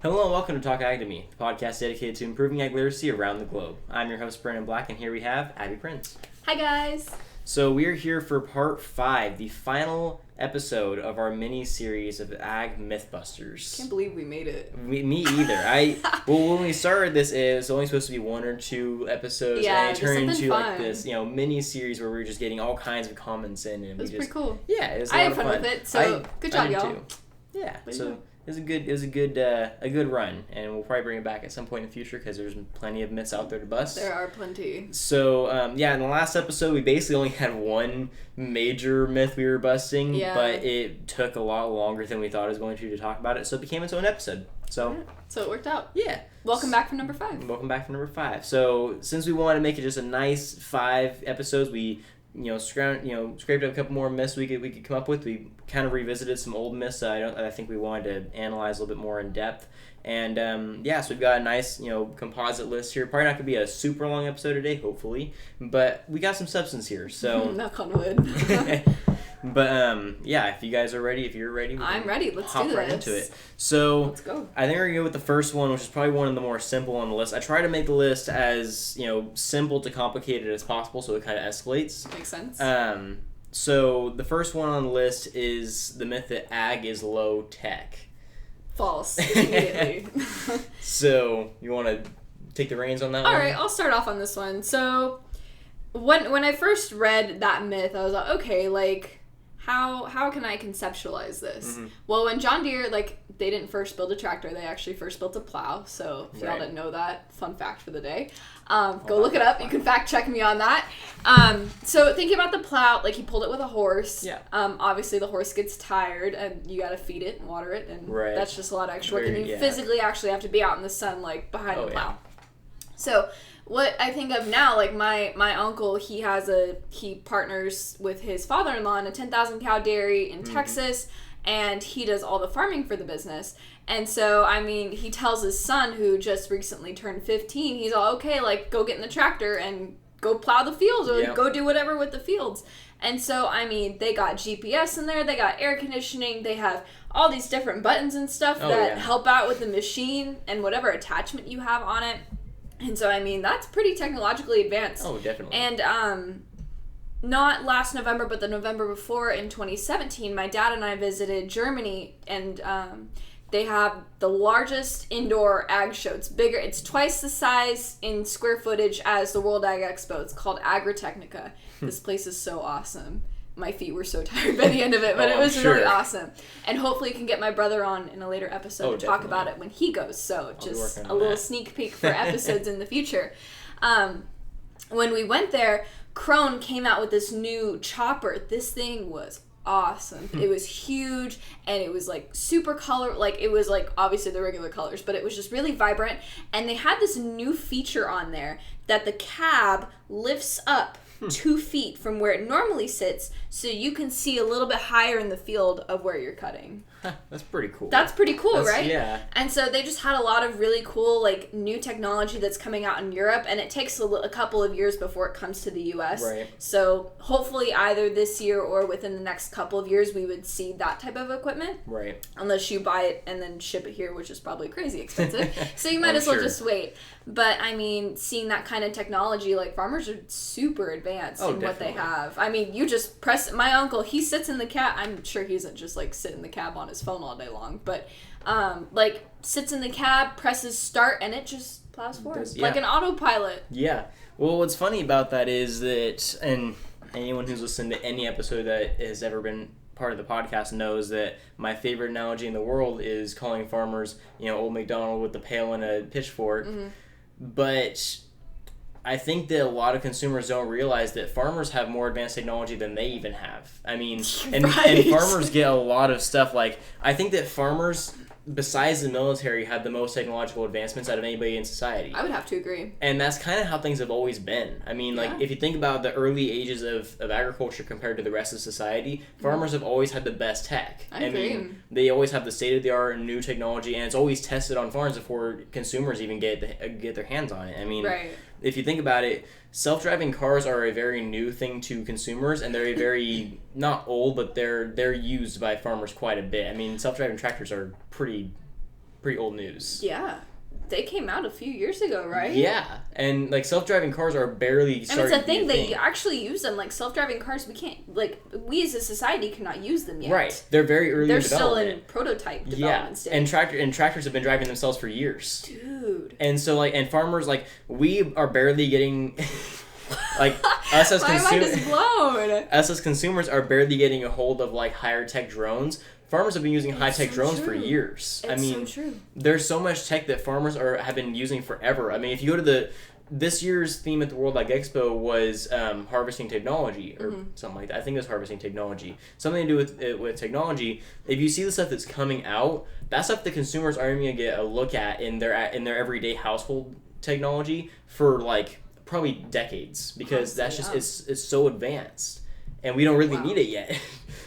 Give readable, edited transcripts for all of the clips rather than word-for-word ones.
Hello and welcome to Talk Ag to Me, the podcast dedicated to improving ag literacy around the globe. I'm your host, Brandon Black, and here we have Abby Prince. Hi, guys. So we're here for part 5, the final episode of our mini-series of Ag Mythbusters. Can't believe we made it. Me either. Well, when we started this, it was only supposed to be 1 or 2 episodes, and it turned into fun. like this, mini-series where we were just getting all kinds of comments in. And it was pretty cool. Yeah, it was a I lot had of fun with it, so good job, y'all. Too. Yeah, so... It was a good run, and we'll probably bring it back at some point in the future because there's plenty of myths out there to bust. There are plenty. So in the last episode we basically only had one major myth we were busting, but it took a lot longer than we thought it was going to talk about it, so it became its own episode. So it worked out. Yeah. Welcome back for number 5. Welcome back for number 5. So since we wanted to make it just a nice 5 episodes, we scraped up a couple more myths we could come up with. We kind of revisited some old myths I think we wanted to analyze a little bit more in depth. And so we've got a nice composite list here. Probably not gonna be a super long episode today, hopefully, but we got some substance here. So knock on wood. But if you guys are ready, if you're ready, I'm ready. Let's hop do this. right into it. So let's go. I think we're gonna go with the first one, which is probably one of the more simple on the list. I try to make the list as simple to complicated as possible, so it kind of escalates. Makes sense. So the first one on the list is the myth that ag is low tech. False. Immediately. So you want to take the reins on that one? All right, I'll start off on this one. So when I first read that myth, I was like, okay, like. How can I conceptualize this? Mm-hmm. Well, when John Deere, they didn't first build a tractor, they actually first built a plow. So if y'all didn't know that, fun fact for the day. Go look it up. You can fact check me on that. So thinking about the plow, he pulled it with a horse. Yeah. Obviously the horse gets tired and you got to feed it and water it. And that's just a lot of extra work. And you physically actually have to be out in the sun, behind the plow. Yeah. So what I think of now, my uncle, he partners with his father-in-law in a 10,000 cow dairy in Texas, and he does all the farming for the business. And so, he tells his son, who just recently turned 15, he's all, okay, go get in the tractor and go plow the fields or go do whatever with the fields. And so, they got GPS in there, they got air conditioning, they have all these different buttons and stuff help out with the machine and whatever attachment you have on it. And so, that's pretty technologically advanced. Oh, definitely. And not last November, but the November before in 2017, my dad and I visited Germany, and they have the largest indoor ag show. It's bigger. It's twice the size in square footage as the World Ag Expo. It's called Agritechnica. This place is so awesome. My feet were so tired by the end of it, but it was really awesome. And hopefully you can get my brother on in a later episode to talk about it when he goes. So just a little sneak peek for episodes in the future. When we went there, Krone came out with this new chopper. This thing was awesome. It was huge, and it was super color. It was obviously the regular colors, but it was just really vibrant. And they had this new feature on there that the cab lifts up 2 feet from where it normally sits, so you can see a little bit higher in the field of where you're cutting. That's pretty cool. That's pretty cool, right? Yeah. And so they just had a lot of really cool, new technology that's coming out in Europe, and it takes a couple of years before it comes to the U.S. Right. So hopefully either this year or within the next couple of years, we would see that type of equipment. Right. Unless you buy it and then ship it here, which is probably crazy expensive. So you might as well just wait. But, seeing that kind of technology, farmers are super advanced in what they have. You just press... My uncle, he sits in the cab. I'm sure he isn't just, sit in the cab on his phone all day long. But, sits in the cab, presses start, and it just plows forward. Like an autopilot. Yeah. Well, what's funny about that is that... And anyone who's listened to any episode that has ever been part of the podcast knows that my favorite analogy in the world is calling farmers, old MacDonald with the pail and a pitchfork. Mm-hmm. But I think that a lot of consumers don't realize that farmers have more advanced technology than they even have. And farmers get a lot of stuff. I think that farmers, besides the military, have the most technological advancements out of anybody in society. I would have to agree. And that's kind of how things have always been. If you think about the early ages of agriculture compared to the rest of society, farmers have always had the best tech. I agree. They always have the state-of-the-art and new technology, and it's always tested on farms before consumers even get their hands on it. Right. If you think about it, self-driving cars are a very new thing to consumers, and they're a very, not old, but they're used by farmers quite a bit. Self-driving tractors are pretty pretty old news. Yeah. They came out a few years ago, right? Yeah, and like self-driving cars are barely starting. And it's a thing that you actually use them. Like self-driving cars, we as a society cannot use them yet. Right, they're very early. They're still in prototype development stage. And tractors have been driving themselves for years. Dude. And so and farmers we are barely getting. Us as my mind is blown. Us as consumers are barely getting a hold of higher tech drones. Farmers have been using high-tech drones for years. It's so true. There's so much tech that farmers have been using forever. I mean, if you go to this year's theme at the World Ag Expo was harvesting technology or something like that. I think it was harvesting technology. Something to do with technology. If you see the stuff that's coming out, that stuff the consumers aren't even going to get a look at in their everyday household technology for probably decades, because that's just it's so advanced and we don't really need it yet.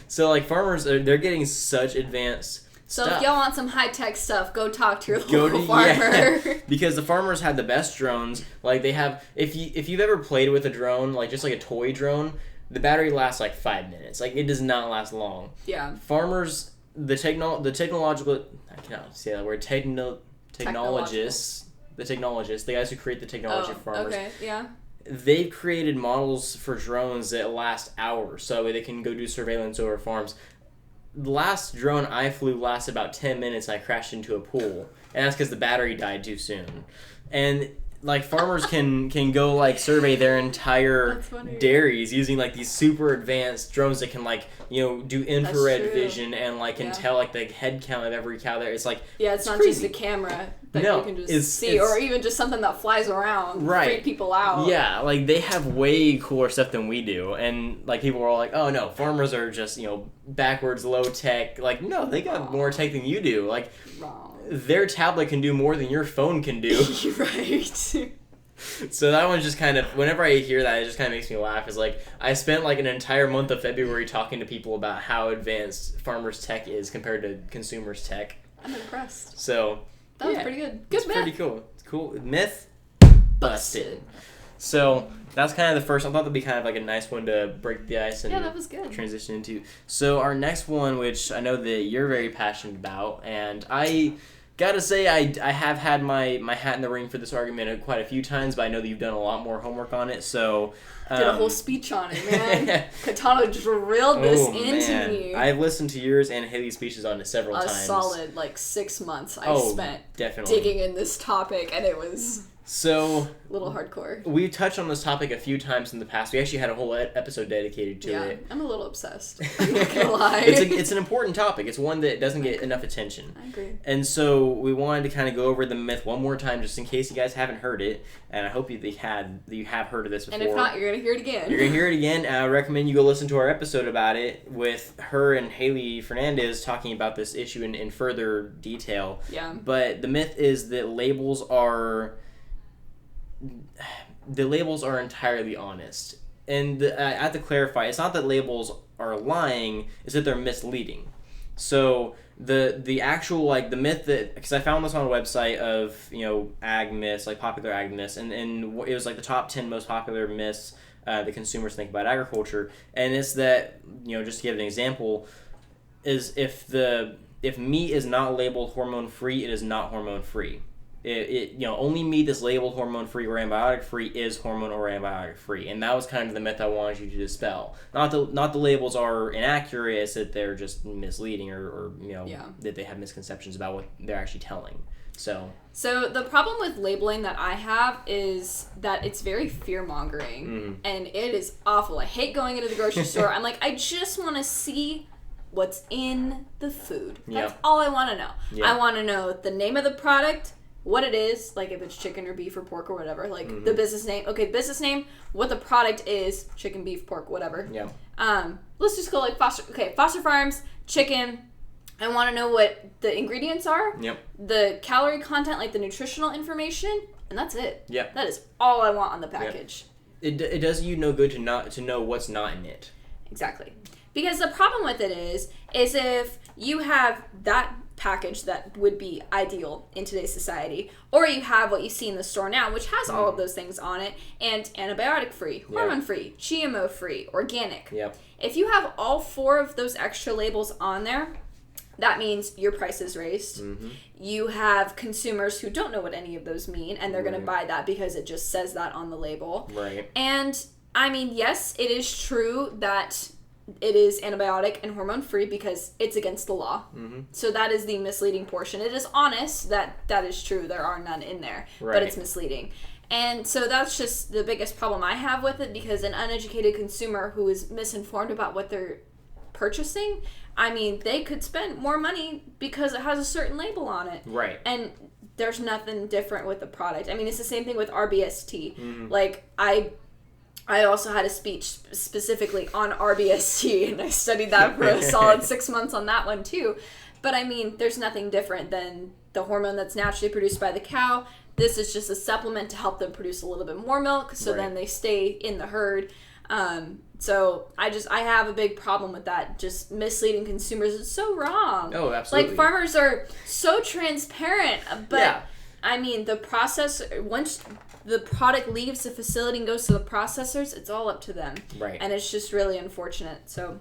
So farmers they're getting such advanced stuff. If y'all want some high-tech stuff, go talk to your local farmer. Yeah, because the farmers have the best drones. They have if you've ever played with a drone, just a toy drone, the battery lasts 5 minutes. It does not last long. Yeah. Farmers, the technological, I cannot say that word, technologists, the guys who create the technology for farmers. Okay, yeah. They've created models for drones that last hours, so that way they can go do surveillance over farms. The last drone I flew lasted about 10 minutes and I crashed into a pool. And that's because the battery died too soon. And farmers can go survey their entire dairies using these super advanced drones that can do infrared vision and can tell the head count of every cow there. It's it's not crazy. just a camera that you can just see, or even just something that flies around, freak people out. Yeah, they have way cooler stuff than we do, and people are all oh no, farmers are just backwards, low tech. No, they got more tech than you do. Wrong. Their tablet can do more than your phone can do. You're right. So that one's just kind of, whenever I hear that, it just kind of makes me laugh. It's I spent an entire month of February talking to people about how advanced farmers' tech is compared to consumers' tech. I'm impressed. So that was pretty good. Good myth. Pretty cool. It's cool. Myth busted. So that's kind of the first. I thought that'd be kind of a nice one to break the ice and that was good. Transition into. So our next one, which I know that you're very passionate about, and I gotta say I have had my hat in the ring for this argument quite a few times, but I know that you've done a lot more homework on it. So did a whole speech on it, man. Katana drilled this into me. I've listened to yours and Haley's speeches on it several times. A solid 6 months I spent definitely digging in this topic, and it was so a little hardcore. We touched on this topic a few times in the past. We actually had a whole episode dedicated to it. I'm a little obsessed. I'm not gonna lie. It's an important topic. It's one that doesn't get enough attention. I agree. And so we wanted to kind of go over the myth one more time, just in case you guys haven't heard it. And I hope you have heard of this before. And if not, you're gonna hear it again. You're gonna hear it again. I recommend you go listen to our episode about it with her and Haley Fernandez talking about this issue in further detail. Yeah. But the myth is that labels are entirely honest. And I have to clarify, it's not that labels are lying, it's that they're misleading. So the actual the myth that, because I found this on a website of ag myths, popular ag myths, and it was the top 10 most popular myths that consumers think about agriculture, and it's that just to give an example, is if meat is not labeled hormone free, it is not hormone free. Only meat that's labeled hormone free or antibiotic free is hormone or antibiotic free, and that was kind of the myth I wanted you to dispel. Not the labels are inaccurate; it's that they're just misleading or that they have misconceptions about what they're actually telling. So the problem with labeling that I have is that it's very fear-mongering, and it is awful. I hate going into the grocery store. I'm I just want to see what's in the food. That's all I want to know. I want to know the name of the product, what it is, if it's chicken or beef or pork or whatever, the business name. Okay, business name, what the product is, chicken, beef, pork, whatever. Yeah. Let's just go Foster. Okay, Foster Farms, chicken. I want to know what the ingredients are. Yep. The calorie content, the nutritional information, and that's it. Yep. That is all I want on the package. Yep. It does you no good to know what's not in it. Exactly. Because the problem with it is if you have that package that would be ideal in today's society, or you have what you see in the store now, which has all of those things on it, and antibiotic free, hormone free, GMO free, organic. Yep. If you have all 4 of those extra labels on there, that means your price is raised. Mm-hmm. You have consumers who don't know what any of those mean, and they're going to Right. buy that because it just says that on the label. Right. And, I mean, yes, it is true that it is antibiotic and hormone-free because it's against the law. Mm-hmm. So that is the misleading portion. It is honest that is true. There are none in there, Right. but it's misleading. And so that's just the biggest problem I have with it, because an uneducated consumer who is misinformed about what they're purchasing, I mean, they could spend more money because it has a certain label on it. Right. And there's nothing different with the product. I mean, it's the same thing with RBST. Mm-hmm. Like, I also had a speech specifically on RBST, and I studied that for a solid 6 months on that one too. But I mean, there's nothing different than the hormone that's naturally produced by the cow. This is just a supplement to help them produce a little bit more milk, so Right. then they stay in the herd. So I have a big problem with that, just misleading consumers. It's so wrong. Oh, absolutely. Like, farmers are so transparent, but Yeah. I mean, the process, once the product leaves the facility and goes to the processors, it's all up to them. Right. And it's just really unfortunate. So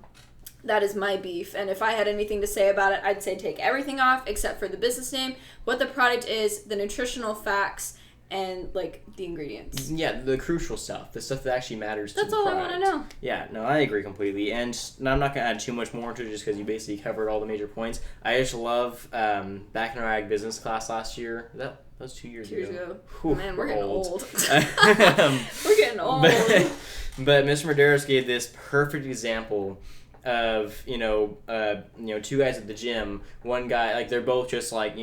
that is my beef. And if I had anything to say about it, I'd say take everything off except for the business name, what the product is, the nutritional facts, and, like, the ingredients. Yeah, the crucial stuff, the stuff that actually matters to That's the all product. I want to know. Yeah, no, I agree completely. And I'm not going to add too much more to it just because you basically covered all the major points. I just love, back in our ag business class last year, that was 2 years 2 years ago. Whew, Man, we're getting old. Um, We're getting old. but Mr. Medeiros gave this perfect example of, two guys at the gym. One guy, like, they're both just, like,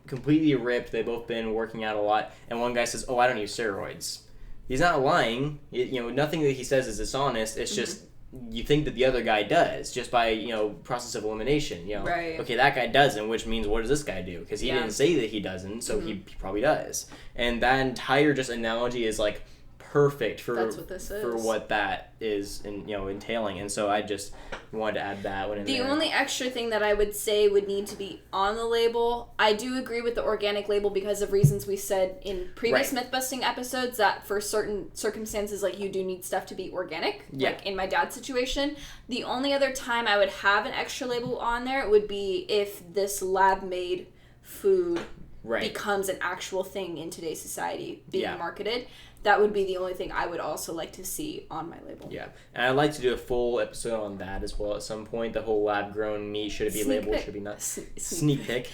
completely ripped. They've both been working out a lot. And one guy says, oh, I don't use steroids. He's not lying. Nothing that he says is dishonest. It's just you think that the other guy does just by, process of elimination. Right. Okay, that guy doesn't, which means what does this guy do? Because he didn't say that he doesn't, so he probably does. And that entire just analogy is, like, perfect for That's what this is. for what that is entailing. And so I just wanted to add that one in The there. only extra thing that I would say would need to be on the label, I do agree with the organic label because of reasons we said in previous Right. myth-busting episodes, that for certain circumstances, like, you do need stuff to be organic, Yeah. like in my dad's situation. The only other time I would have an extra label on there would be if this lab-made food Right. becomes an actual thing in today's society being Yeah. marketed. That would be the only thing I would also like to see on my label. Yeah, and I'd like to do a full episode on that as well at some point. The whole lab-grown meat, should it be Sneak labeled, peek. should it be not? Sneak Peek.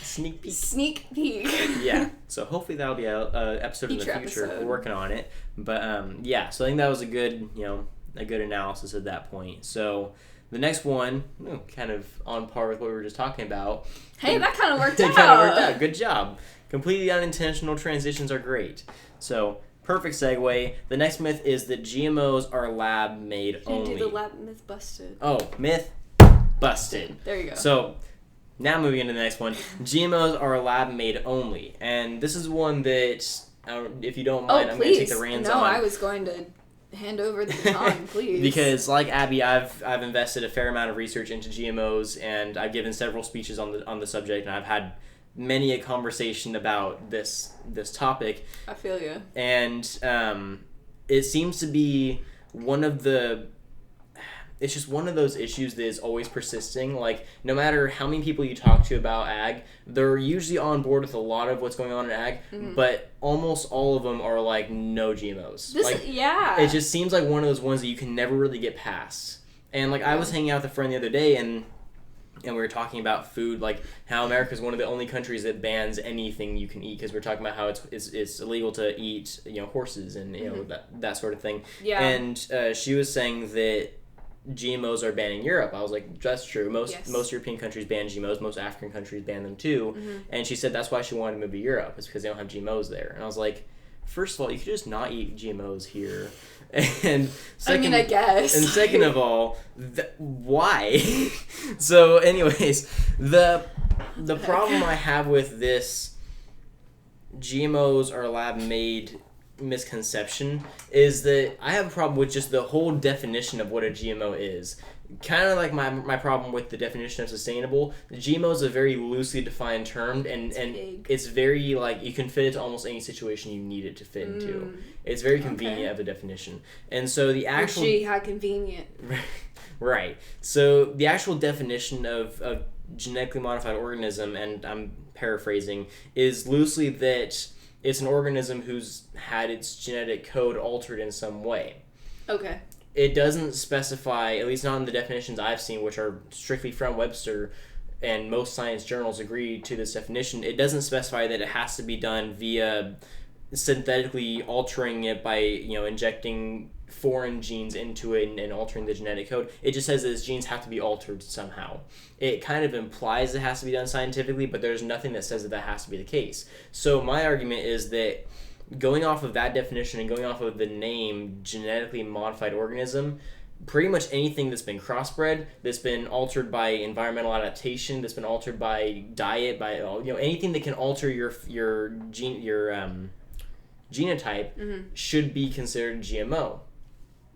Sneak peek. Yeah, so hopefully that'll be a episode in the Future future. episode. We're working on it, but yeah. So I think that was a good analysis at that point. So the next one, kind of on par with what we were just talking about. Hey, that kind of worked It out. kind of worked out. Good job. Completely unintentional transitions are great. So. Perfect segue. The next myth is that GMOs are lab-made You only. do the lab myth busted. Oh, myth busted. There you go. So, now moving into the next one. GMOs are lab-made only. And this is one that, if you don't mind, I'm going to take the reins on. No, I was going to hand over the baton, please. Because, like Abby, I've invested a fair amount of research into GMOs, and I've given several speeches on the subject, and I've had many a conversation about this topic. I feel you. And it seems to be it's just one of those issues that is always persisting. Like, no matter how many people you talk to about ag, they're usually on board with a lot of what's going on in ag, but almost all of them are like, no GMOs. It just seems like one of those ones that you can never really get past. And, like, I was hanging out with a friend the other day, and we were talking about food, like how America is one of the only countries that bans anything you can eat, because we're talking about how it's illegal to eat horses and that sort of thing. Yeah. And she was saying that GMOs are banned in Europe. I was like, that's true. Most European countries ban GMOs. Most African countries ban them too. And she said that's why she wanted to move to Europe, is because they don't have GMOs there. And I was like, first of all, you could just not eat GMOs here. And second, I guess. And second of all, why? So, anyways, the problem I have with this GMOs are lab-made misconception is that I have a problem with just the whole definition of what a GMO is. Kind of like my problem with the definition of sustainable. GMO is a very loosely defined term, and it's very, like, you can fit it to almost any situation you need it to fit into. It's very convenient of a definition. And so the actual... Gee, how convenient. Right. So the actual definition of genetically modified organism, and I'm paraphrasing, is loosely that it's an organism who's had its genetic code altered in some way. Okay. It doesn't specify, at least not in the definitions I've seen, which are strictly from Webster, and most science journals agree to this definition. It doesn't specify that it has to be done via synthetically altering it by, injecting foreign genes into it and altering the genetic code. It just says that its genes have to be altered somehow. It kind of implies it has to be done scientifically, but there's nothing that says that has to be the case. So my argument is that going off of that definition and going off of the name genetically modified organism, pretty much anything that's been crossbred, that's been altered by environmental adaptation, that's been altered by diet, by anything that can alter your genotype should be considered GMO.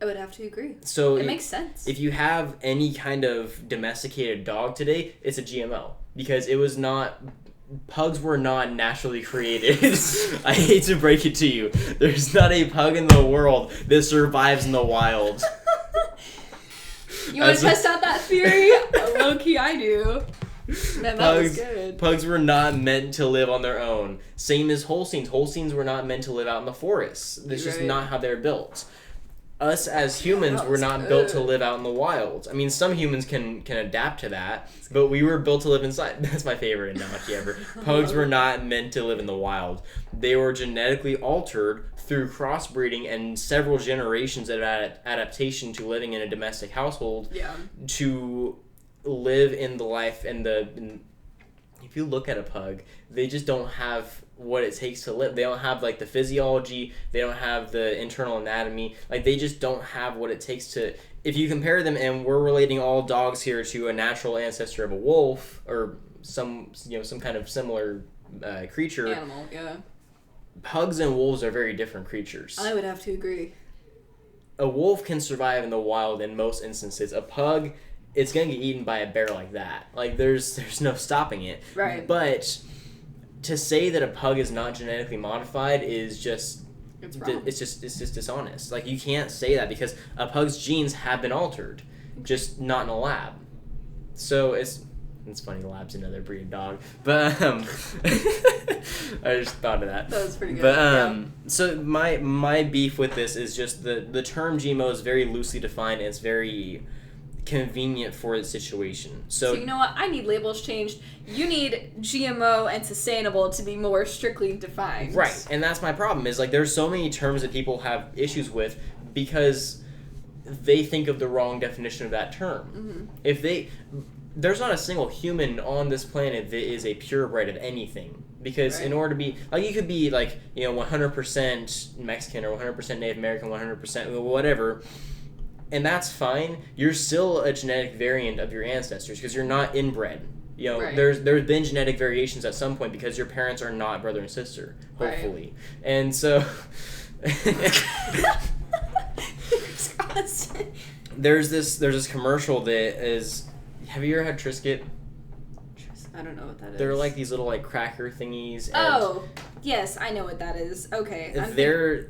I would have to agree. So it makes sense. If you have any kind of domesticated dog today, it's a GMO, because it was not. Pugs were not naturally created. I hate to break it to you. There's not a pug in the world that survives in the wild. You want to test out that theory? Low key, I do. Man, that was good. Pugs were not meant to live on their own. Same as Holsteins. Holsteins were not meant to live out in the forests. That's just not how they're built. Us as humans were not built to live out in the wild. I mean, some humans can adapt to that, but we were built to live inside. That's my favorite analogy ever. Pugs were not meant to live in the wild. They were genetically altered through crossbreeding and several generations of adaptation to living in a domestic household to live in the life and if you look at a pug, they just don't have what it takes to live. They don't have the physiology, they don't have the internal anatomy, they just don't have what it takes to. If you compare them, and we're relating all dogs here to a natural ancestor of a wolf or some kind of similar creature. Animal, yeah. Pugs and wolves are very different creatures. I would have to agree. A wolf can survive in the wild in most instances. A pug, it's gonna get eaten by a bear like that. There's no stopping it. Right. But to say that a pug is not genetically modified is just it's wrong. It's just dishonest. You can't say that, because a pug's genes have been altered, just not in a lab. So it's funny, the lab's another breed of dog, but I just thought of that. That was pretty good. But so my beef with this is just the term GMO is very loosely defined, and it's very convenient for the situation. So you know what? I need labels changed. You need GMO and sustainable to be more strictly defined. Right, and that's my problem. Is there's so many terms that people have issues with because they think of the wrong definition of that term. Mm-hmm. There's not a single human on this planet that is a purebred of anything. Because in order to be, you could be 100% Mexican or 100% Native American, 100% whatever, and that's fine. You're still a genetic variant of your ancestors because you're not inbred. There's been genetic variations at some point because your parents are not brother and sister, hopefully. Right. And so there's this commercial that is. Have you ever had Triscuit? I don't know what that is. They're these little cracker thingies. Oh, yes, I know what that is. Okay. They're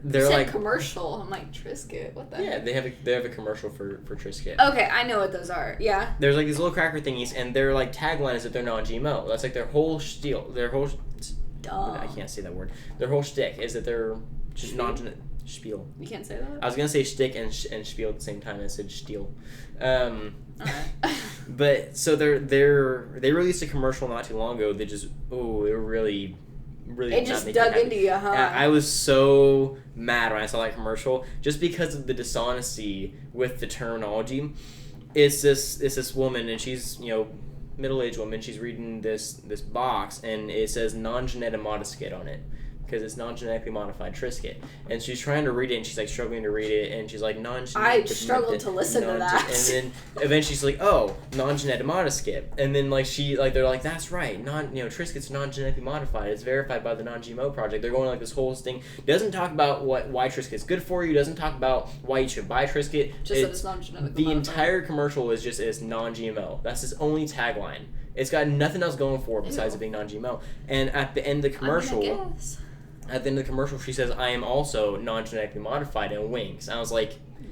commercial. I'm Triscuit. What the heck? Yeah, they have a commercial for Triscuit. Okay, I know what those are. Yeah. There's these little cracker thingies, and their tagline is that they're non-GMO. That's their whole spiel. Their whole. Duh. I can't say that word. Their whole shtick is that they're just non-genetic. Spiel. You can't say that? I was gonna say shtick and spiel at the same time. I said stiel. Alright. But so they released a commercial not too long ago. They just it really it just dug into you, huh? I was so mad when I saw that commercial just because of the dishonesty with the terminology. It's this woman, and she's middle-aged woman. She's reading this box, and it says non-genetic modiskit on it. Because it's non-genetically modified Triscuit. And she's trying to read it, and she's struggling to read it, and she's I struggled to listen to that. And then eventually she's non-genetic modiskit. And then they're that's right, Triscuit's non-genetically modified. It's verified by the Non-GMO Project. They're going this whole thing. Doesn't talk about why Triscuit's good for you. Doesn't talk about why you should buy Triscuit. Just that it's non-genetically modified. The entire commercial is just it's non-GMO. That's his only tagline. It's got nothing else going for it besides it being non-GMO. And at the end of the commercial. At the end of the commercial, she says, I am also non-genetically modified, and winks. And I was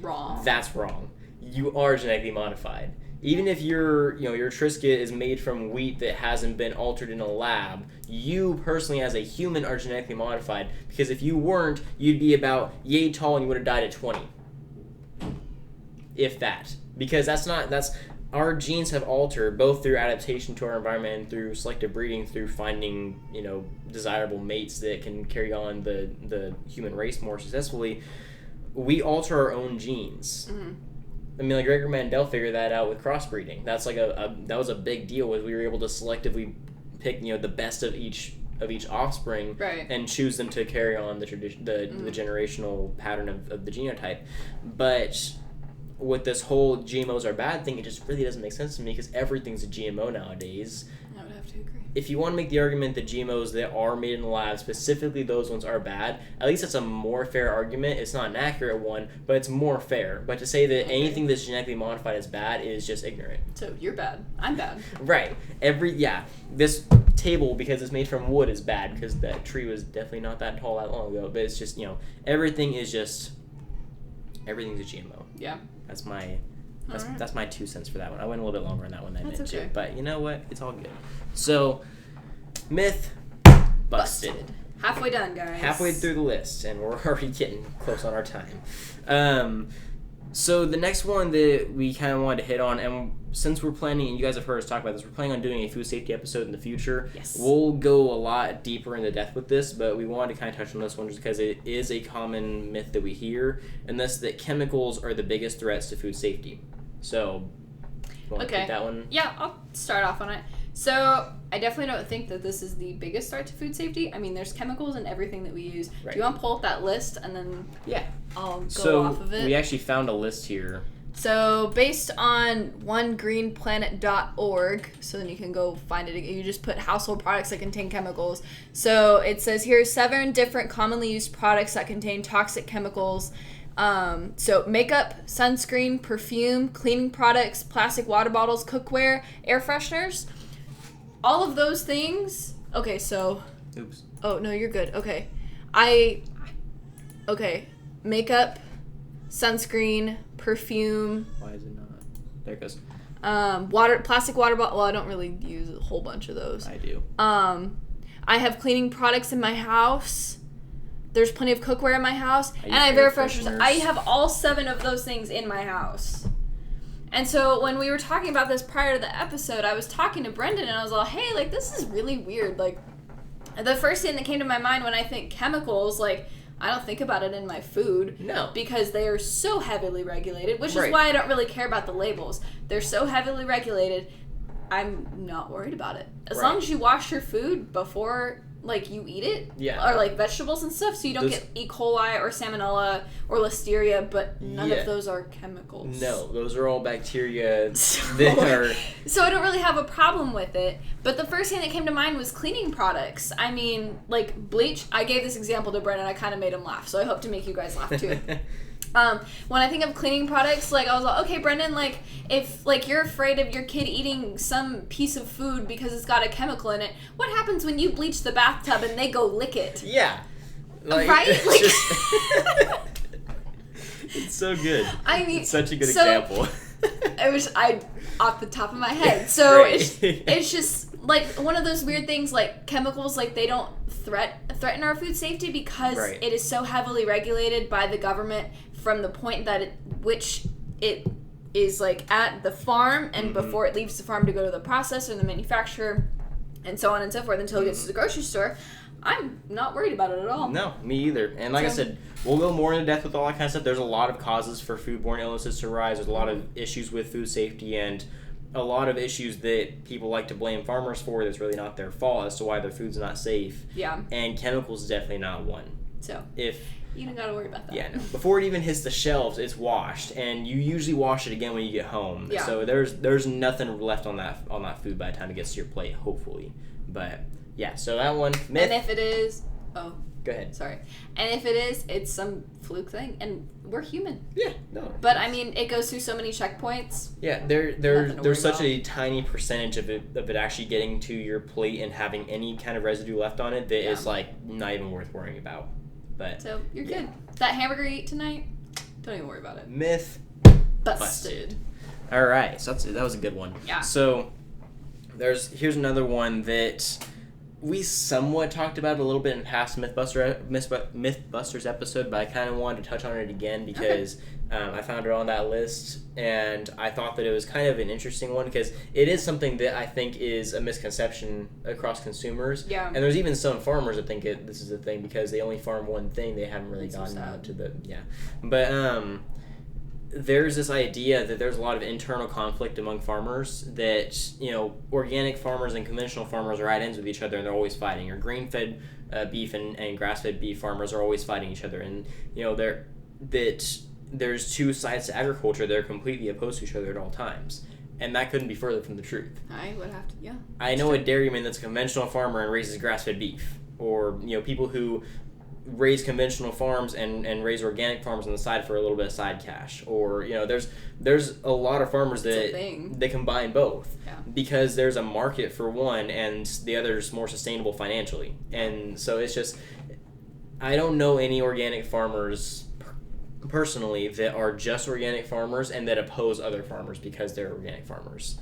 wrong. That's wrong. You are genetically modified. even if your Triscuit is made from wheat that hasn't been altered in a lab, you personally as a human are genetically modified, because if you weren't, you'd be about yay tall and you would have died at 20. If that. Because that's our genes have altered both through adaptation to our environment and through selective breeding, through finding, desirable mates that can carry on the human race more successfully. We alter our own genes. Mm-hmm. I mean, like Gregor Mendel figured that out with crossbreeding. That's like that was a big deal. Was we were able to selectively pick the best of each offspring, right, and choose them to carry on the tradition, the generational pattern of the genotype. But with this whole GMOs are bad thing, it just really doesn't make sense to me, because everything's a GMO nowadays. I would have to agree. If you want to make the argument that GMOs that are made in the lab, specifically those ones, are bad, at least that's a more fair argument. It's not an accurate one, but it's more fair. But to say that anything that's genetically modified is bad is just ignorant. So you're bad. I'm bad. Right. This table, because it's made from wood, is bad, because that tree was definitely not that tall that long ago. But it's just, everything's a GMO. Yeah. That's my 2 cents for that one. I went a little bit longer on that one than I meant to. But you know what? It's all good. So, myth busted. Halfway done, guys. Halfway through the list, and we're already getting close on our time. So the next one that we kind of wanted to hit on, and since we're planning, and you guys have heard us talk about this, we're planning on doing a food safety episode in the future. Yes. We'll go a lot deeper into depth with this, but we wanted to kind of touch on this one just because it is a common myth that we hear, and that's that chemicals are the biggest threats to food safety. So, you want to take that one? Yeah, I'll start off on it. So, I definitely don't think that this is the biggest threat to food safety. I mean, there's chemicals in everything that we use. Right. Do you want to pull up that list, and then I'll go off of it? We actually found a list here. So, based on onegreenplanet.org, so then you can go find it. You just put household products that contain chemicals. So, it says here 7 different commonly used products that contain toxic chemicals. So makeup, sunscreen, perfume, cleaning products, plastic water bottles, cookware, air fresheners. All of those things. Okay, so. Oops. Oh, no, you're good. Okay. Makeup, sunscreen, perfume. Why is it not? There it goes. Plastic water bottle. Well, I don't really use a whole bunch of those. I do. I have cleaning products in my house. There's plenty of cookware in my house. And I have air fresheners. I have all 7 of those things in my house. And so when we were talking about this prior to the episode, I was talking to Brendan, and I was like, hey, like, this is really weird. Like, the first thing that came to my mind when I think chemicals, like, I don't think about it in my food. No. Because they are so heavily regulated, which is why I don't really care about the labels. They're so heavily regulated, I'm not worried about it. As long as you wash your food before, like, you eat it, or, like, vegetables and stuff, so you don't get E. coli or salmonella or listeria, but none of those are chemicals. No, those are all bacteria So I don't really have a problem with it, but the first thing that came to mind was cleaning products. I mean, like, bleach. I gave this example to Brendan, I kind of made him laugh, so I hope to make you guys laugh, too. When I think of cleaning products, like, I was like, okay, Brendan, like, if, like, you're afraid of your kid eating some piece of food because it's got a chemical in it, what happens when you bleach the bathtub and they go lick it? Yeah. Like, right? Like, it's so good. I mean, it's such a good example. Off the top of my head. So it's just, like, one of those weird things, like, chemicals, like, they don't threaten our food safety because it is so heavily regulated by the government from the point that which it is, like, at the farm and before it leaves the farm to go to the processor and the manufacturer and so on and so forth until it gets to the grocery store. I'm not worried about it at all. No, me either. And like I said, we'll go more into depth with all that kind of stuff. There's a lot of causes for foodborne illnesses to rise. There's a lot of issues with food safety and a lot of issues that people like to blame farmers for that's really not their fault as to why their food's not safe. Yeah. And chemicals is definitely not one. So if you don't gotta worry about that. Yeah, no. Before it even hits the shelves, it's washed, and you usually wash it again when you get home. Yeah. So there's nothing left on that food by the time it gets to your plate, hopefully. But yeah, so that one myth. And if it is, go ahead. Sorry. And if it is, it's some fluke thing, and we're human. Yeah, no. But I mean, it goes through so many checkpoints. Yeah, there's such a tiny percentage of it actually getting to your plate and having any kind of residue left on it that is, like, not even worth worrying about. But so you're good. That hamburger you eat tonight, don't even worry about it. Myth busted. All right, so that was a good one. Yeah. So here's another one that we somewhat talked about a little bit in past Mythbusters episode, but I kind of wanted to touch on it again because I found it on that list, and I thought that it was kind of an interesting one because it is something that I think is a misconception across consumers. Yeah. And there's even some farmers that think this is a thing because they only farm one thing. They haven't really gotten out to the But there's this idea that there's a lot of internal conflict among farmers that, organic farmers and conventional farmers are at ends with each other and they're always fighting. Or grain-fed beef and grass-fed beef farmers are always fighting each other. And, there's two sides to agriculture that are completely opposed to each other at all times. And that couldn't be further from the truth. I would have to, yeah. I know a dairyman that's a conventional farmer and raises grass-fed beef. Or, people who raise conventional farms and raise organic farms on the side for a little bit of side cash. Or, there's a lot of farmers that combine both. Yeah. Because there's a market for one and the other is more sustainable financially. And so it's just, I don't know any organic farmers personally that are just organic farmers and that oppose other farmers because they're organic farmers.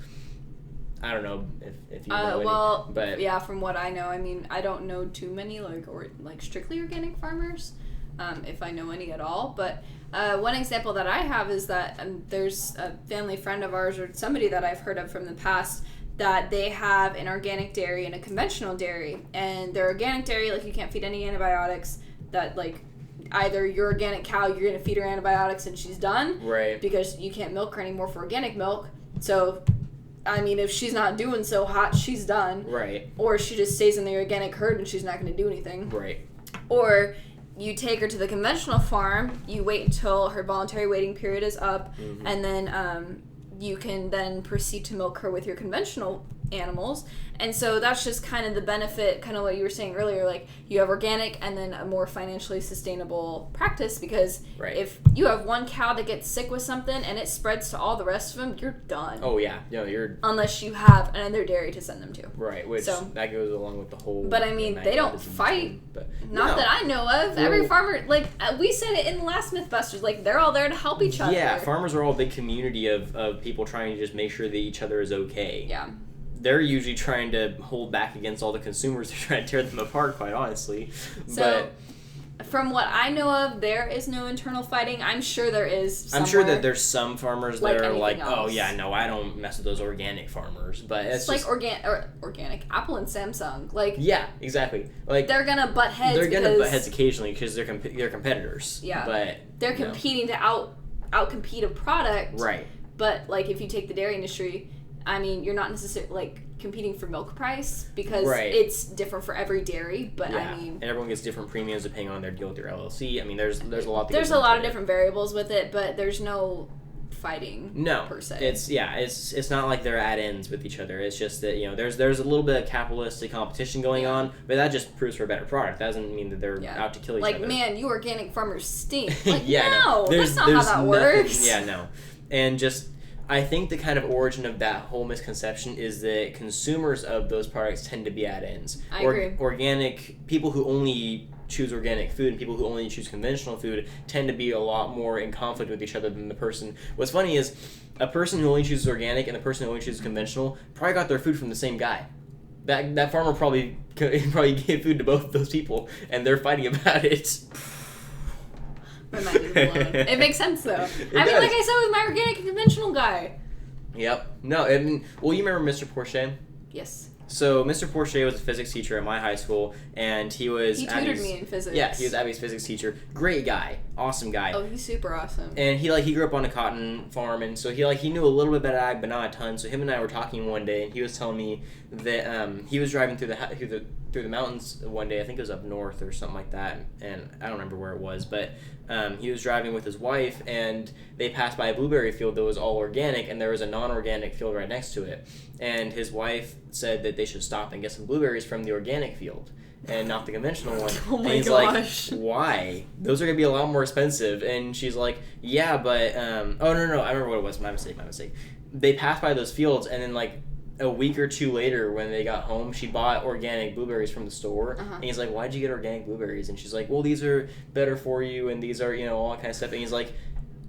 I don't know if you know any, but yeah, from what I know, I mean, I don't know too many strictly organic farmers, if I know any at all. But one example that I have is that there's a family friend of ours or somebody that I've heard of from the past that they have an organic dairy and a conventional dairy, and their organic dairy, you can't feed any antibiotics. That either your organic cow, you're gonna feed her antibiotics and she's done, right? Because you can't milk her anymore for organic milk. So I mean, if she's not doing so hot, she's done. Right. Or she just stays in the organic herd and she's not going to do anything. Right. Or you take her to the conventional farm, you wait until her voluntary waiting period is up, and then you can then proceed to milk her with your conventional animals. And so that's just kind of the benefit, kind of what you were saying earlier, you have organic and then a more financially sustainable practice, because if you have one cow that gets sick with something and it spreads to all the rest of them, you're done. Oh yeah, you're unless you have another dairy to send them to. Right, which that goes along with the whole. But I mean, they don't fight. Not that I know of. Well, every farmer, we said it in the last Mythbusters, they're all there to help each other. Yeah, farmers are all a big community of people trying to just make sure that each other is okay. Yeah. They're usually trying to hold back against all the consumers. They're trying to tear them apart, quite honestly. So, from what I know of, there is no internal fighting. I'm sure there is somewhere. I'm sure that there's some farmers that are like, else. oh yeah, no, I don't mess with those organic farmers. But it's just organic Apple and Samsung. Yeah, exactly. They're gonna butt heads. They're gonna butt heads occasionally because they're competitors. Yeah. But they're competing to outcompete a product. Right. But if you take the dairy industry, I mean, you're not necessarily competing for milk price because it's different for every dairy. But I mean, and everyone gets different premiums depending on their deal with their LLC. I mean, there's a lot. There's a lot of different variables with it, but there's no fighting. No, per se. It's not like they're at ends with each other. It's just that there's a little bit of capitalistic competition going on, but that just proves for a better product. That doesn't mean that they're out to kill each other. Man, you organic farmers stink. No, that's not how that works. Yeah, no, and just. I think the kind of origin of that whole misconception is that consumers of those products tend to be at ends. I agree. Organic people who only choose organic food and people who only choose conventional food tend to be a lot more in conflict with each other than the person. What's funny is a person who only chooses organic and the person who only chooses conventional probably got their food from the same guy. That farmer probably gave food to both of those people, and they're fighting about it. My mind is blown. It makes sense though. I mean, like I said with my organic and conventional guy. Yep. No, I mean, well, you remember Mr. Porsche? Yes. So Mr. Porsche was a physics teacher at my high school, and he tutored me in physics. Yeah, he was Abby's physics teacher. Great guy, awesome guy. Oh, he's super awesome. And he grew up on a cotton farm, and so he knew a little bit about ag, but not a ton. So him and I were talking one day, and he was telling me that he was driving through the mountains one day. I think it was up north or something like that, and I don't remember where it was, but he was driving with his wife, and they passed by a blueberry field that was all organic, and there was a non-organic field right next to it. And his wife said that they should stop and get some blueberries from the organic field and not the conventional one. Oh my and he's gosh. like, why? Those are going to be a lot more expensive. And she's like, yeah, but, oh, no, I remember what it was. My mistake. They passed by those fields, and then, a week or two later, when they got home, she bought organic blueberries from the store. And he's like, why'd you get organic blueberries? And she's like, well, these are better for you, and these are, all that kind of stuff. And he's like,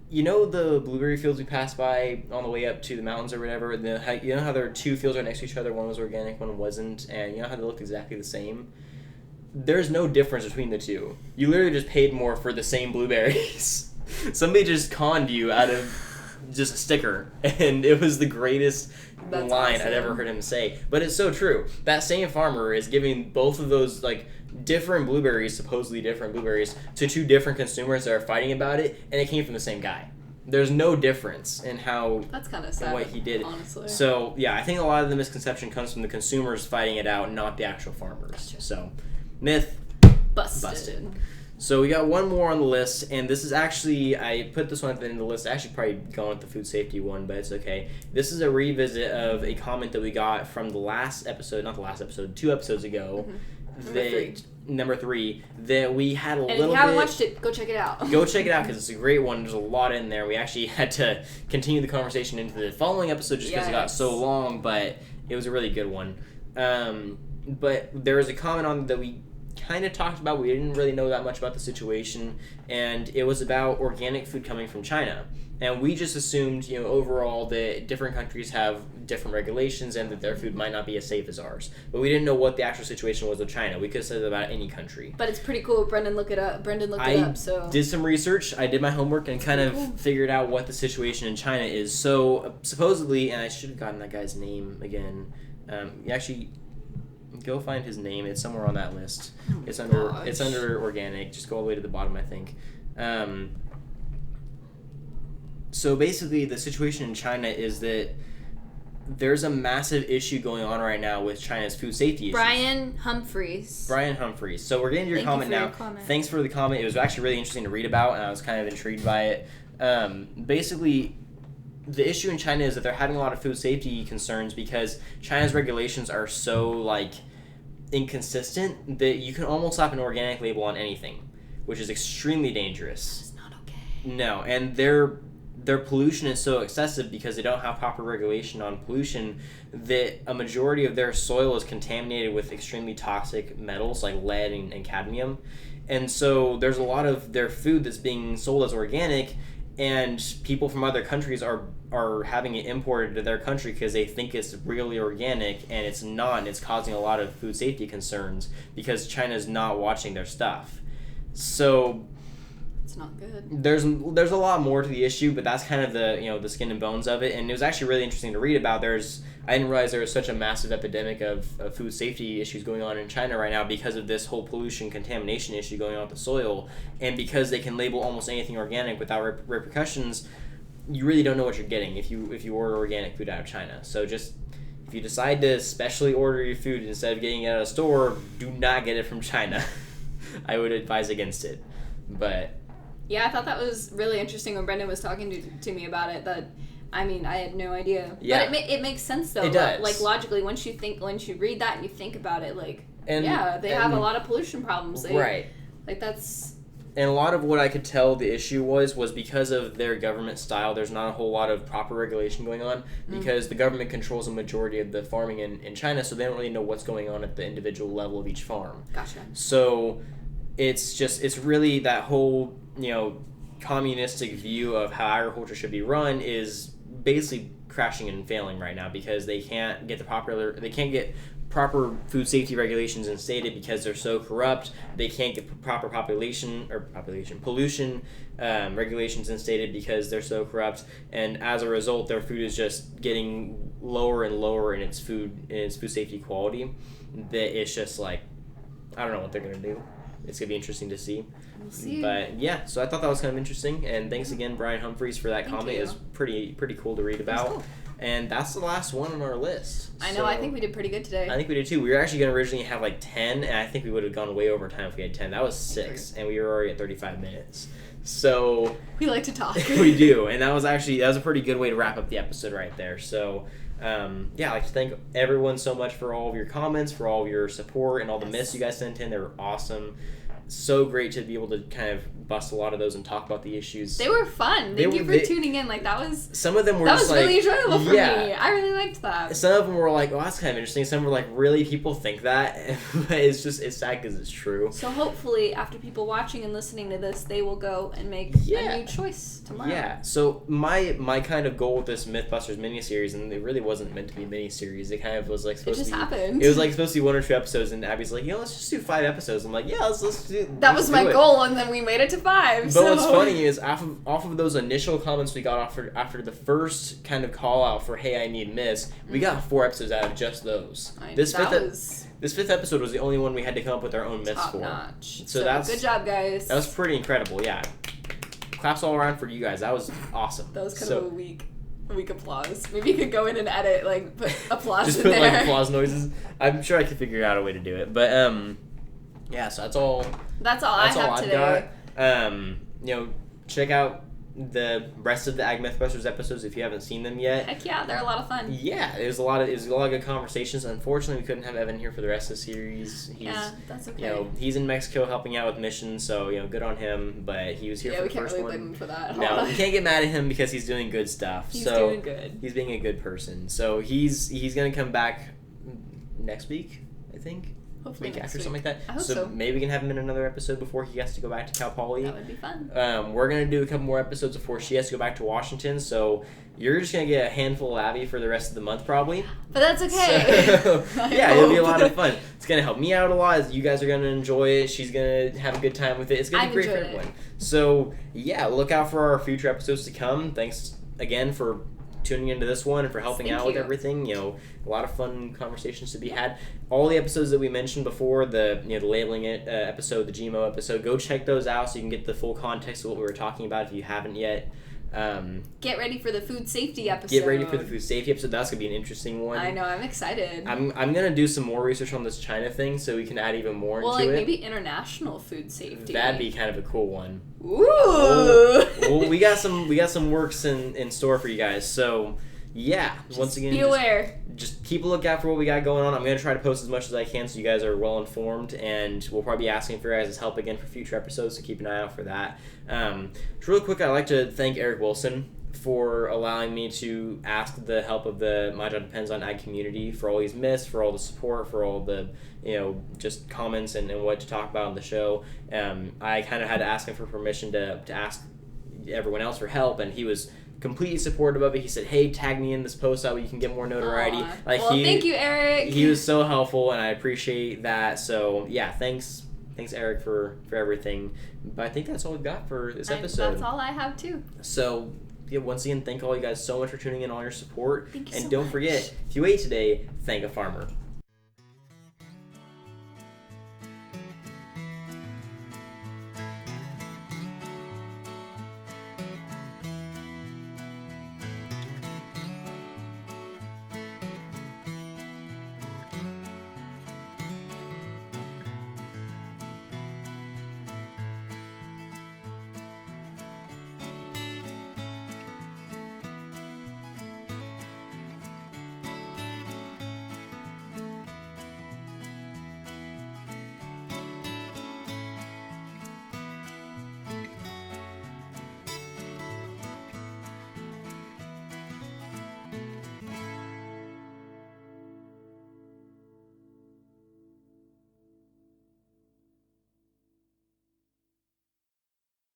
You know the blueberry fields we passed by on the way up to the mountains or whatever? You know how there are two fields right next to each other? One was organic, one wasn't, and you know how they looked exactly the same? There's no difference between the two. You literally just paid more for the same blueberries. Somebody just conned you out of just a sticker, and it was the greatest That's line awesome. I'd ever heard him say. But it's so true. That same farmer is giving both of those, like, different blueberries, supposedly different blueberries, to two different consumers that are fighting about it, and it came from the same guy. There's no difference in how That's kind of sad, what he did. honestly. So yeah, I think a lot of the misconception comes from the consumers fighting it out, not the actual farmers. Gotcha. So, myth Busted. So we got one more on the list, and this is actually, I put this one at the end of the list. I actually probably gone with the food safety one, but it's okay. This is a revisit of a comment that we got from the last episode, not the last episode, 2 episodes ago. Number three, that we had a little bit... And if you haven't watched it, go check it out. Go check it out, because it's a great one. There's a lot in there. We actually had to continue the conversation into the following episode just because it got so long, but it was a really good one. But there was a comment on that we kind of talked about. We didn't really know that much about the situation, and it was about organic food coming from China. And we just assumed, overall that different countries have different regulations and that their food might not be as safe as ours. But we didn't know what the actual situation was with China. We could have said it about any country. But it's pretty cool. Brendan looked it up. I did some research. I did my homework and kind of figured out what the situation in China is. So supposedly, and I should have gotten that guy's name again. Actually, go find his name. It's somewhere on that list. It's under organic. Just go all the way to the bottom, I think. So basically, the situation in China is that there's a massive issue going on right now with China's food safety issues. Brian Humphreys. So we're getting to your comment now. Thanks for the comment. It was actually really interesting to read about, and I was kind of intrigued by it. Basically, the issue in China is that they're having a lot of food safety concerns because China's regulations are so, inconsistent that you can almost slap an organic label on anything, which is extremely dangerous. It's not okay. No, and their pollution is so excessive because they don't have proper regulation on pollution that a majority of their soil is contaminated with extremely toxic metals like lead and cadmium. And so there's a lot of their food that's being sold as organic, and people from other countries are having it imported to their country because they think it's really organic, and it's not, and it's causing a lot of food safety concerns because China's not watching their stuff. So it's not good. There's a lot more to the issue, but that's kind of the skin and bones of it, and it was actually really interesting to read about. I didn't realize there was such a massive epidemic of food safety issues going on in China right now because of this whole pollution contamination issue going on with the soil, and because they can label almost anything organic without repercussions. You really don't know what you're getting if you order organic food out of China. So just if you decide to specially order your food instead of getting it at a store, do not get it from China. I would advise against it, but. Yeah, I thought that was really interesting when Brendan was talking to me about it. I had no idea. Yeah. But it makes sense though. It does. Like logically, once you read that and you think about it, they have a lot of pollution problems. Right. That's. And a lot of what I could tell the issue was because of their government style, there's not a whole lot of proper regulation going on because the government controls a majority of the farming in China, so they don't really know what's going on at the individual level of each farm. Gotcha. So it's really that whole communistic view of how agriculture should be run is basically crashing and failing right now because they can't get proper food safety regulations instated because they're so corrupt. They can't get proper pollution regulations instated because they're so corrupt, and as a result, their food is just getting lower and lower in its food safety quality. That it's just I don't know what they're gonna do. It's going to be interesting to see. We'll see. But yeah, so I thought that was kind of interesting. And thanks again, Brian Humphreys, for that comment. It was pretty cool to read about. Cool. And that's the last one on our list. I know, I think we did pretty good today. I think we did too. We were actually going to originally have 10, and I think we would have gone way over time if we had 10. That was 6, and we were already at 35 minutes. So we like to talk. We do. And that was a pretty good way to wrap up the episode right there. So I'd like to thank everyone so much for all of your comments, for all of your support, and all the myths you guys sent in. They were awesome. so great to be able to kind of bust a lot of those and talk about the issues. They were fun. Thank you for tuning in. Like, that was... Some of them were that just was really enjoyable for me. I really liked that. Some of them were like, oh, that's kind of interesting. Some were like, really? People think that? It's sad because it's true. So hopefully, after people watching and listening to this, they will go and make a new choice tomorrow. Yeah. So my kind of goal with this Mythbusters miniseries, and it really wasn't meant to be a miniseries. It kind of was like supposed to be... It just happened. It was like supposed to be 1 or 2 episodes, and Abby's like, let's just do 5 episodes. I'm like, yeah, let's do. That was my goal, and then we made it to 5. But what's funny is off of those initial comments we got after the first kind of call out for hey, I need Miss, we got 4 episodes out of just those. This fifth episode was the only one we had to come up with our own myths for. Top notch. So that's good job, guys. That was pretty incredible. Yeah, claps all around for you guys. That was awesome. That was kind of a weak applause. Maybe you could go in and edit, like, put applause just in put there. like applause noises. I'm sure I could figure out a way to do it. But yeah. So that's all. That's all I have today. Got. Check out the rest of the Ag Mythbusters episodes if you haven't seen them yet. Heck yeah, they're a lot of fun. Yeah, it was a lot of good conversations. Unfortunately, we couldn't have Evan here for the rest of the series. That's okay. He's in Mexico helping out with missions, so good on him. But he was here for the first one. Yeah, we can't really blame him for that. No, we can't get mad at him because he's doing good stuff. He's doing good. He's being a good person. So he's gonna come back next week, I think. Hopefully week after, something like that. I hope so. Maybe we can have him in another episode before he has to go back to Cal Poly. That would be fun. We're going to do a couple more episodes before she has to go back to Washington, so you're just going to get a handful of Abby for the rest of the month, probably. But that's okay. So, yeah, it'll be a lot of fun. It's going to help me out a lot. You guys are going to enjoy it. She's going to have a good time with it. It's going to be great for everyone. So, yeah, look out for our future episodes to come. Thanks again for tuning into this one and for helping out with everything. A lot of fun conversations to be had. All the episodes that we mentioned before, the labeling it episode, the GMO episode, go check those out so you can get the full context of what we were talking about if you haven't yet. Get ready for the food safety episode. That's gonna be an interesting one. I know, I'm excited. I'm gonna do some more research on this China thing so we can add even more into it. Maybe international food safety. That'd be kind of a cool one. Ooh. Well, we got some works in store for you guys. So yeah, once again, be aware. Just keep a lookout for what we got going on. I'm going to try to post as much as I can so you guys are well informed, and we'll probably be asking for your guys' help again for future episodes, so keep an eye out for that. Just real quick, I'd like to thank Eric Wilson for allowing me to ask the help of the My Job Depends on Ag community for all these myths, for all the support, for all the just comments and what to talk about on the show. I kind of had to ask him for permission to ask everyone else for help, and he was completely supportive of it. He said, hey, tag me in this post so you can get more notoriety. Thank you, Eric. He was so helpful, and I appreciate that. So yeah, thanks Eric for everything. But I think that's all we've got for this episode. That's all I have too. So yeah, once again, thank all you guys so much for tuning in, all your support. Thank you and so don't much. forget, if you ate today, thank a farmer.